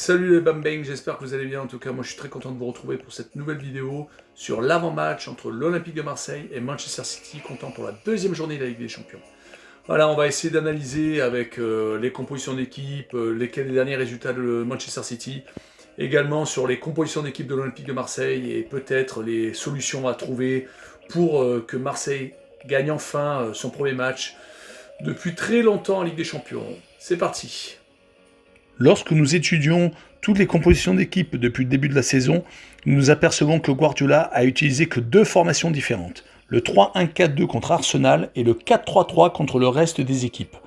Salut les Bambang, j'espère que vous allez bien. En tout cas, moi je suis très content de vous retrouver pour cette nouvelle vidéo sur l'avant-match entre l'Olympique de Marseille et Manchester City, comptant pour la deuxième journée de la Ligue des Champions. Voilà, on va essayer d'analyser avec les compositions d'équipe, les derniers résultats de Manchester City, également sur les compositions d'équipe de l'Olympique de Marseille et peut-être les solutions à trouver pour que Marseille gagne enfin son premier match depuis très longtemps en Ligue des Champions. C'est parti. Lorsque nous étudions toutes les compositions d'équipe depuis le début de la saison, nous nous apercevons que Guardiola a utilisé que deux formations différentes, le 3-1-4-2 contre Arsenal et le 4-3-3 contre le reste des équipes.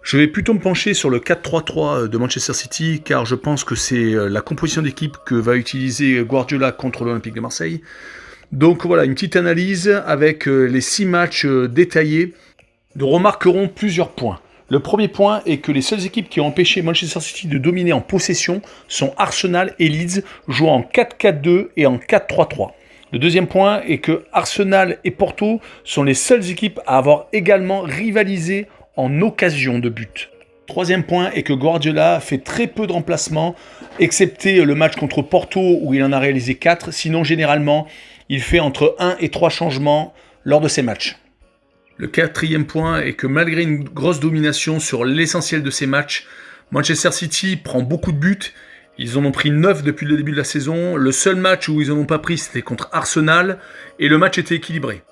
Je vais plutôt me pencher sur le 4-3-3 de Manchester City car je pense que c'est la composition d'équipe que va utiliser Guardiola contre l'Olympique de Marseille. Donc voilà, une petite analyse avec les 6 matchs détaillés. Nous remarquerons plusieurs points. Le premier point est que les seules équipes qui ont empêché Manchester City de dominer en possession sont Arsenal et Leeds, jouant en 4-4-2 et en 4-3-3. Le deuxième point est que Arsenal et Porto sont les seules équipes à avoir également rivalisé en occasion de but. Troisième point est que Guardiola fait très peu de remplacements, excepté le match contre Porto où il en a réalisé 4, sinon généralement il fait entre 1 et 3 changements lors de ses matchs. Le quatrième point est que malgré une grosse domination sur l'essentiel de ces matchs, Manchester City prend beaucoup de buts. Ils en ont pris 9 depuis le début de la saison. Le seul match où ils n'en ont pas pris, c'était contre Arsenal. Et le match était équilibré.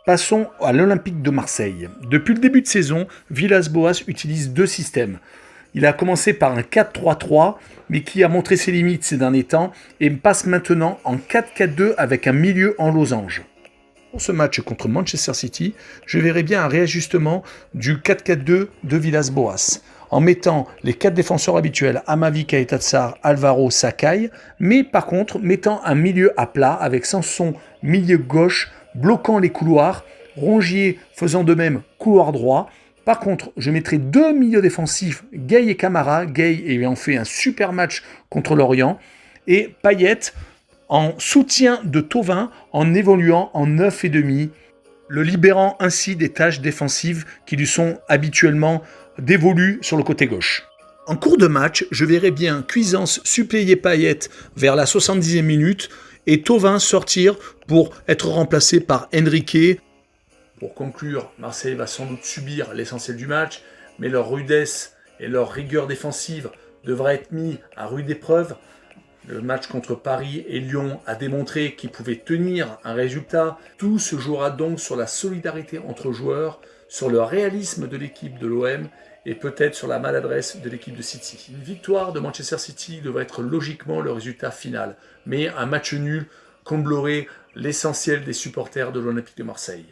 Passons à l'Olympique de Marseille. Depuis le début de saison, Villas-Boas utilise deux systèmes. Il a commencé par un 4-3-3, mais qui a montré ses limites ces derniers temps, et passe maintenant en 4-4-2 avec un milieu en losange. Pour ce match contre Manchester City, je verrai bien un réajustement du 4-4-2 de Villas-Boas, en mettant les 4 défenseurs habituels, Amavi, Keita Tsar, Alvaro, Sakai, mais par contre mettant un milieu à plat avec Sanson, milieu gauche, bloquant les couloirs, Rongier faisant de même couloir droit. Par contre, je mettrai 2 milieux défensifs, Gueye et Camara, Gueye ayant fait un super match contre Lorient, et Payet en soutien de Thauvin en évoluant en 9,5, le libérant ainsi des tâches défensives qui lui sont habituellement dévolues sur le côté gauche. En cours de match, je verrai bien Cuisance suppléer Payet vers la 70e minute et Thauvin sortir pour être remplacé par Enrique. Pour conclure, Marseille va sans doute subir l'essentiel du match, mais leur rudesse et leur rigueur défensive devraient être mis à rude épreuve. Le match contre Paris et Lyon a démontré qu'ils pouvaient tenir un résultat. Tout se jouera donc sur la solidarité entre joueurs, sur le réalisme de l'équipe de l'OM et peut-être sur la maladresse de l'équipe de City. Une victoire de Manchester City devrait être logiquement le résultat final, mais un match nul comblerait l'essentiel des supporters de l'Olympique de Marseille.